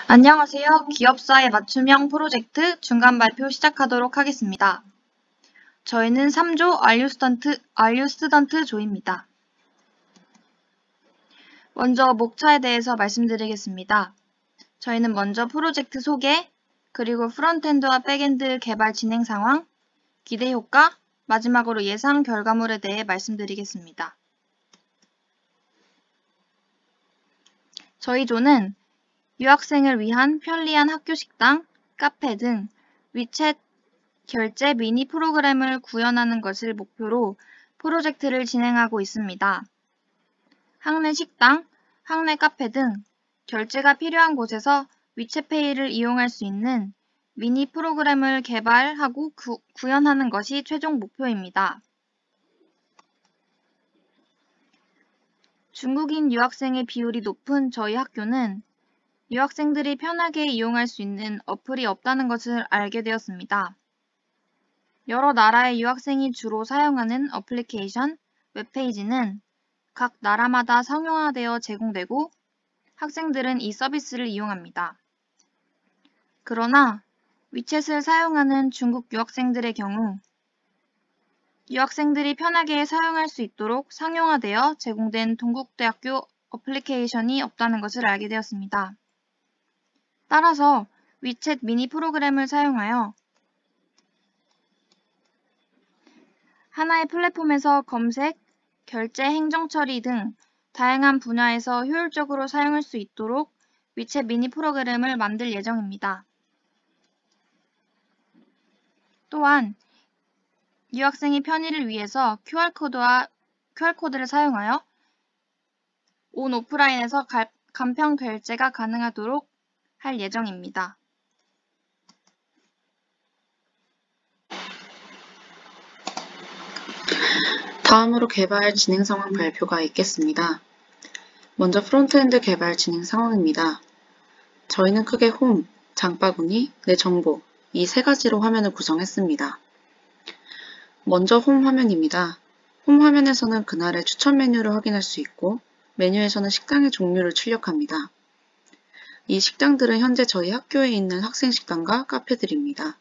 안녕하세요. 기업사회 맞춤형 프로젝트 중간 발표 시작하도록 하겠습니다. 저희는 3조 RU 스튜던트 조입니다. 먼저 목차에 대해서 말씀드리겠습니다. 저희는 먼저 프로젝트 소개, 그리고 프론트엔드와 백엔드 개발 진행 상황, 기대 효과, 마지막으로 예상 결과물에 대해 말씀드리겠습니다. 저희 조는 유학생을 위한 편리한 학교 식당, 카페 등 위챗 결제 미니 프로그램을 구현하는 것을 목표로 프로젝트를 진행하고 있습니다. 학내 식당, 학내 카페 등 결제가 필요한 곳에서 위챗페이를 이용할 수 있는 미니 프로그램을 개발하고 구현하는 것이 최종 목표입니다. 중국인 유학생의 비율이 높은 저희 학교는 유학생들이 편하게 이용할 수 있는 어플이 없다는 것을 알게 되었습니다. 여러 나라의 유학생이 주로 사용하는 어플리케이션, 웹페이지는 각 나라마다 상용화되어 제공되고 학생들은 이 서비스를 이용합니다. 그러나 위챗을 사용하는 중국 유학생들의 경우 유학생들이 편하게 사용할 수 있도록 상용화되어 제공된 동국대학교 어플리케이션이 없다는 것을 알게 되었습니다. 따라서 위챗 미니 프로그램을 사용하여 하나의 플랫폼에서 검색, 결제, 행정 처리 등 다양한 분야에서 효율적으로 사용할 수 있도록 위챗 미니 프로그램을 만들 예정입니다. 또한 유학생의 편의를 위해서 QR코드를 사용하여 온 오프라인에서 간편 결제가 가능하도록 할 예정입니다. 다음으로 개발 진행 상황 발표가 있겠습니다. 먼저 프론트엔드 개발 진행 상황입니다. 저희는 크게 홈, 장바구니, 내 정보 이 세 가지로 화면을 구성했습니다. 먼저 홈 화면입니다. 홈 화면에서는 그날의 추천 메뉴를 확인할 수 있고 메뉴에서는 식당의 종류를 출력합니다. 이 식당들은 현재 저희 학교에 있는 학생 식당과 카페들입니다.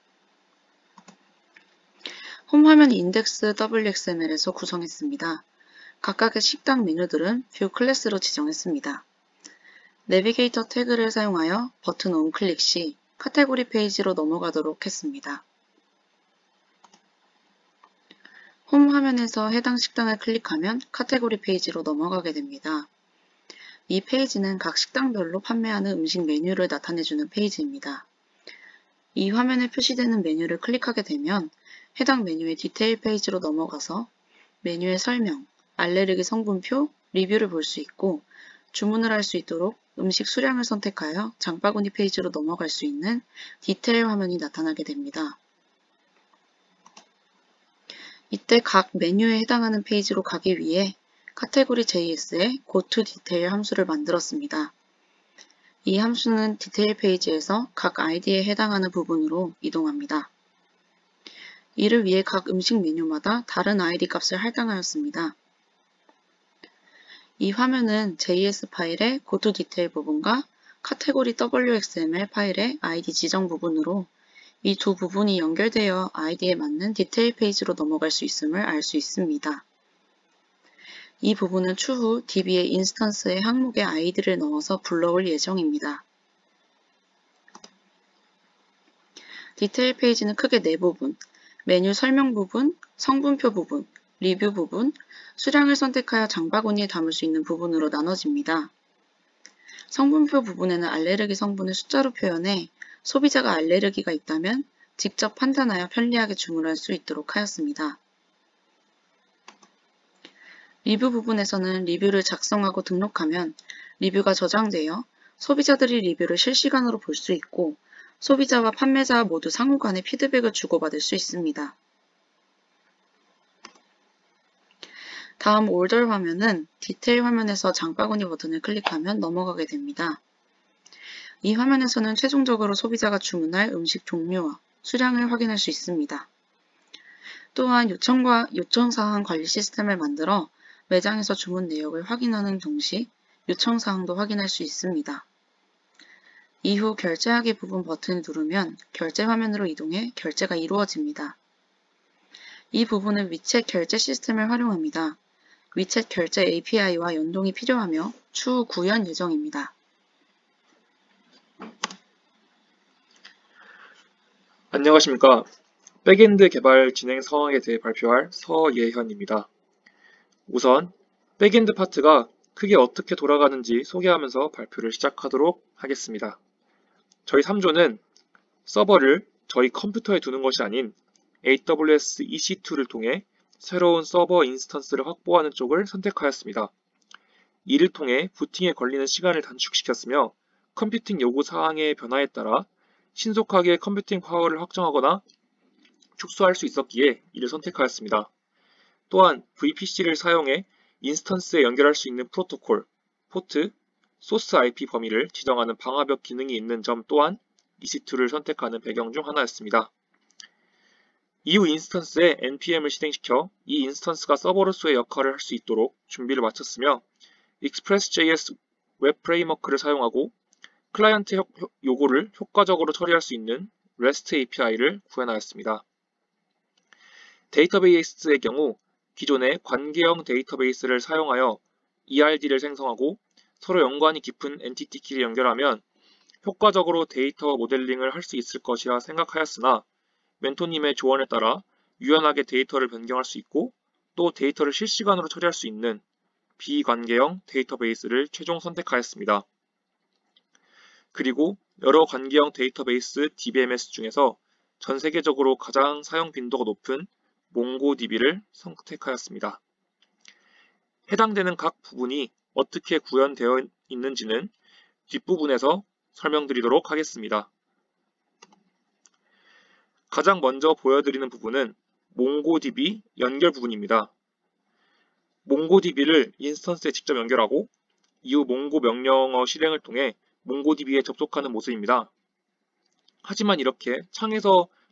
홈 화면 인덱스 WXML에서 구성했습니다. 각각의 식당 메뉴들은 뷰 클래스로 지정했습니다. 내비게이터 태그를 사용하여 버튼 원클릭 시 카테고리 페이지로 넘어가도록 했습니다. 홈 화면에서 해당 식당을 클릭하면 카테고리 페이지로 넘어가게 됩니다. 이 페이지는 각 식당별로 판매하는 음식 메뉴를 나타내주는 페이지입니다. 이 화면에 표시되는 메뉴를 클릭하게 되면 해당 메뉴의 디테일 페이지로 넘어가서 메뉴의 설명, 알레르기 성분표, 리뷰를 볼 수 있고 주문을 할 수 있도록 음식 수량을 선택하여 장바구니 페이지로 넘어갈 수 있는 디테일 화면이 나타나게 됩니다. 이때 각 메뉴에 해당하는 페이지로 가기 위해 카테고리 JS에 goToDetail 함수를 만들었습니다. 이 함수는 디테일 페이지에서 각 아이디에 해당하는 부분으로 이동합니다. 이를 위해 각 음식 메뉴마다 다른 아이디 값을 할당하였습니다. 이 화면은 JS 파일의 goToDetail 부분과 카테고리 WXML 파일의 아이디 지정 부분으로 이 두 부분이 연결되어 아이디에 맞는 디테일 페이지로 넘어갈 수 있음을 알 수 있습니다. 이 부분은 추후 DB의 인스턴스의 항목에 아이디를 넣어서 불러올 예정입니다. 디테일 페이지는 크게 네 부분, 메뉴 설명 부분, 성분표 부분, 리뷰 부분, 수량을 선택하여 장바구니에 담을 수 있는 부분으로 나눠집니다. 성분표 부분에는 알레르기 성분을 숫자로 표현해 소비자가 알레르기가 있다면 직접 판단하여 편리하게 주문할 수 있도록 하였습니다. 리뷰 부분에서는 리뷰를 작성하고 등록하면 리뷰가 저장되어 소비자들이 리뷰를 실시간으로 볼 수 있고 소비자와 판매자 모두 상호 간에 피드백을 주고받을 수 있습니다. 다음 올더 화면은 디테일 화면에서 장바구니 버튼을 클릭하면 넘어가게 됩니다. 이 화면에서는 최종적으로 소비자가 주문할 음식 종류와 수량을 확인할 수 있습니다. 또한 요청사항 관리 시스템을 만들어 매장에서 주문 내역을 확인하는 동시 요청사항도 확인할 수 있습니다. 이후 결제하기 부분 버튼을 누르면 결제 화면으로 이동해 결제가 이루어집니다. 이 부분은 위챗 결제 시스템을 활용합니다. 위챗 결제 API와 연동이 필요하며 추후 구현 예정입니다. 안녕하십니까. 백엔드 개발 진행 상황에 대해 발표할 서예현입니다. 우선 백엔드 파트가 크게 어떻게 돌아가는지 소개하면서 발표를 시작하도록 하겠습니다. 저희 3조는 서버를 저희 컴퓨터에 두는 것이 아닌 AWS EC2를 통해 새로운 서버 인스턴스를 확보하는 쪽을 선택하였습니다. 이를 통해 부팅에 걸리는 시간을 단축시켰으며 컴퓨팅 요구 사항의 변화에 따라 신속하게 컴퓨팅 파워를 확정하거나 축소할 수 있었기에 이를 선택하였습니다. 또한 VPC를 사용해 인스턴스에 연결할 수 있는 프로토콜, 포트, 소스 IP 범위를 지정하는 방화벽 기능이 있는 점 또한 EC2를 선택하는 배경 중 하나였습니다. 이후 인스턴스에 npm을 실행시켜 이 인스턴스가 서버로서의 역할을 할 수 있도록 준비를 마쳤으며 Express.js 웹 프레임워크를 사용하고 클라이언트 요구를 효과적으로 처리할 수 있는 REST API를 구현하였습니다. 데이터베이스의 경우 기존의 관계형 데이터베이스를 사용하여 ERD를 생성하고 서로 연관이 깊은 엔티티끼리 연결하면 효과적으로 데이터 모델링을 할 수 있을 것이라 생각하였으나 멘토님의 조언에 따라 유연하게 데이터를 변경할 수 있고 또 데이터를 실시간으로 처리할 수 있는 비관계형 데이터베이스를 최종 선택하였습니다. 그리고 여러 관계형 데이터베이스 DBMS 중에서 전 세계적으로 가장 사용 빈도가 높은 몽고DB를 선택하였습니다. 해당되는 각 부분이 어떻게 구현되어 있는지는 뒷부분에서 설명드리도록 하겠습니다. 가장 먼저 보여드리는 부분은 몽고DB 연결 부분입니다. 몽고DB를 인스턴스에 직접 연결하고 이후 몽고 명령어 실행을 통해 몽고DB에 접속하는 모습입니다. 하지만 이렇게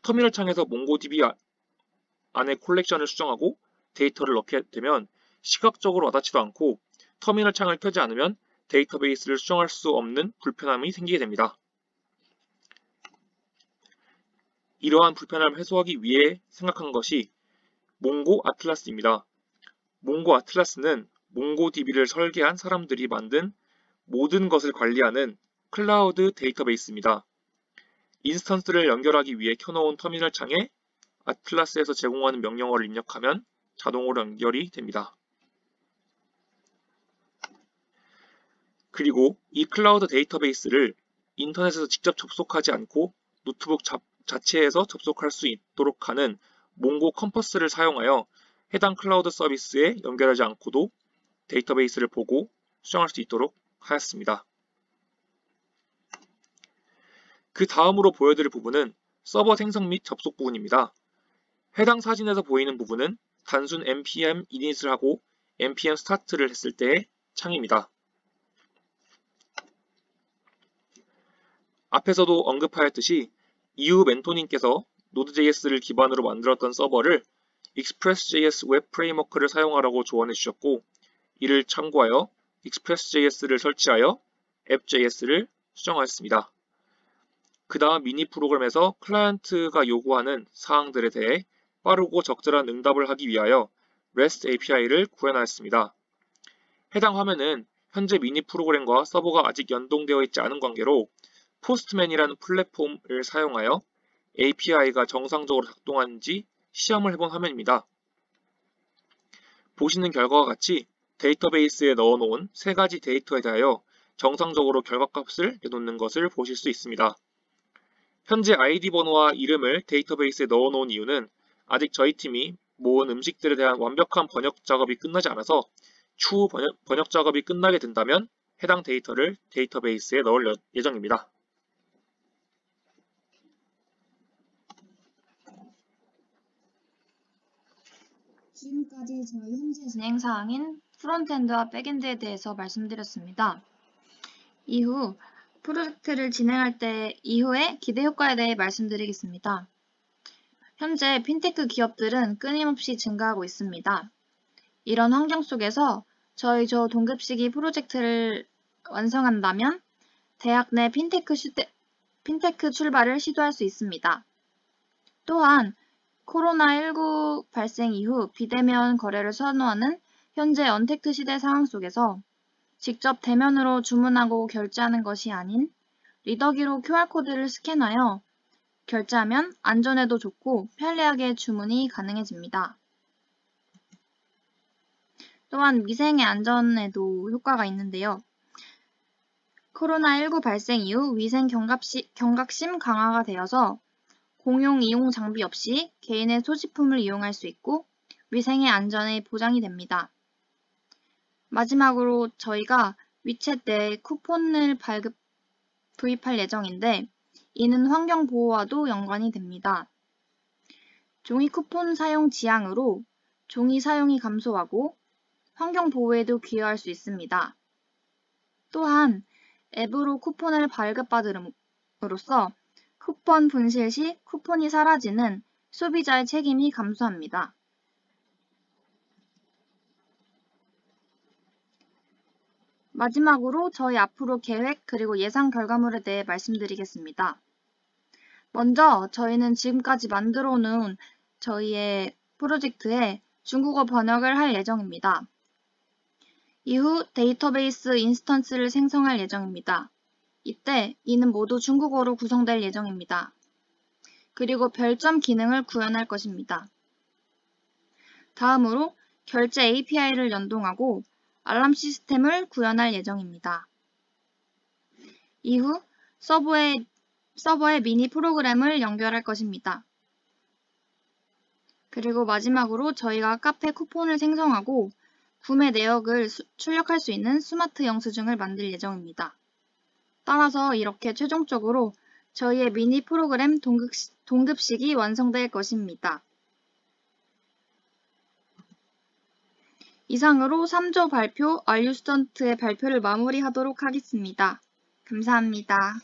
터미널 창에서 몽고DB 안에 콜렉션을 수정하고 데이터를 넣게 되면 시각적으로 와닿지도 않고 터미널 창을 켜지 않으면 데이터베이스를 수정할 수 없는 불편함이 생기게 됩니다. 이러한 불편함을 해소하기 위해 생각한 것이 몽고 아틀라스입니다. 몽고 아틀라스는 몽고DB를 설계한 사람들이 만든 모든 것을 관리하는 클라우드 데이터베이스입니다. 인스턴스를 연결하기 위해 켜놓은 터미널 창에 아틀라스에서 제공하는 명령어를 입력하면 자동으로 연결이 됩니다. 그리고 이 클라우드 데이터베이스를 인터넷에서 직접 접속하지 않고 노트북 자체에서 접속할 수 있도록 하는 몽고 컴퍼스를 사용하여 해당 클라우드 서비스에 연결하지 않고도 데이터베이스를 보고 수정할 수 있도록 하였습니다. 그 다음으로 보여드릴 부분은 서버 생성 및 접속 부분입니다. 해당 사진에서 보이는 부분은 단순 npm init을 하고 npm start를 했을 때의 창입니다. 앞에서도 언급하였듯이 이후 멘토님께서 Node.js를 기반으로 만들었던 서버를 Express.js 웹 프레임워크를 사용하라고 조언해 주셨고 이를 참고하여 Express.js를 설치하여 app.js를 수정하였습니다. 그 다음 미니 프로그램에서 클라이언트가 요구하는 사항들에 대해 빠르고 적절한 응답을 하기 위하여 REST API를 구현하였습니다. 해당 화면은 현재 미니 프로그램과 서버가 아직 연동되어 있지 않은 관계로 포스트맨이라는 플랫폼을 사용하여 API가 정상적으로 작동하는지 시험을 해본 화면입니다. 보시는 결과와 같이 데이터베이스에 넣어놓은 세 가지 데이터에 대하여 정상적으로 결과값을 내놓는 것을 보실 수 있습니다. 현재 ID 번호와 이름을 데이터베이스에 넣어놓은 이유는 아직 저희 팀이 모은 음식들에 대한 완벽한 번역 작업이 끝나지 않아서 추후 번역 작업이 끝나게 된다면 해당 데이터를 데이터베이스에 넣을 예정입니다. 지금까지 저희 현재 진행 사항인 프론트엔드와 백엔드에 대해서 말씀드렸습니다. 이후 프로젝트를 진행할 때 이후의 기대 효과에 대해 말씀드리겠습니다. 현재 핀테크 기업들은 끊임없이 증가하고 있습니다. 이런 환경 속에서 저희 동급식이 프로젝트를 완성한다면 대학 내 핀테크 출발을 시도할 수 있습니다. 또한 코로나19 발생 이후 비대면 거래를 선호하는 현재 언택트 시대 상황 속에서 직접 대면으로 주문하고 결제하는 것이 아닌 리더기로 QR코드를 스캔하여 결제하면 안전에도 좋고 편리하게 주문이 가능해집니다. 또한 위생의 안전에도 효과가 있는데요. 코로나19 발생 이후 위생 경각심 강화가 되어서 공용 이용 장비 없이 개인의 소지품을 이용할 수 있고 위생의 안전에 보장이 됩니다. 마지막으로 저희가 위챗 내 쿠폰을 도입할 예정인데 이는 환경 보호와도 연관이 됩니다. 종이 쿠폰 사용 지향으로 종이 사용이 감소하고 환경 보호에도 기여할 수 있습니다. 또한 앱으로 쿠폰을 발급받음으로써 쿠폰 분실 시 쿠폰이 사라지는 소비자의 책임이 감소합니다. 마지막으로 저희 앞으로 계획 그리고 예상 결과물에 대해 말씀드리겠습니다. 먼저 저희는 지금까지 만들어 놓은 저희의 프로젝트에 중국어 번역을 할 예정입니다. 이후 데이터베이스 인스턴스를 생성할 예정입니다. 이때 이는 모두 중국어로 구성될 예정입니다. 그리고 별점 기능을 구현할 것입니다. 다음으로 결제 API를 연동하고 알람 시스템을 구현할 예정입니다. 이후 서버에 미니 프로그램을 연결할 것입니다. 그리고 마지막으로 저희가 카페 쿠폰을 생성하고 구매 내역을 출력할 수 있는 스마트 영수증을 만들 예정입니다. 따라서 이렇게 최종적으로 저희의 미니 프로그램 동급식이 완성될 것입니다. 이상으로 3조 발표 알유스턴트의 발표를 마무리하도록 하겠습니다. 감사합니다.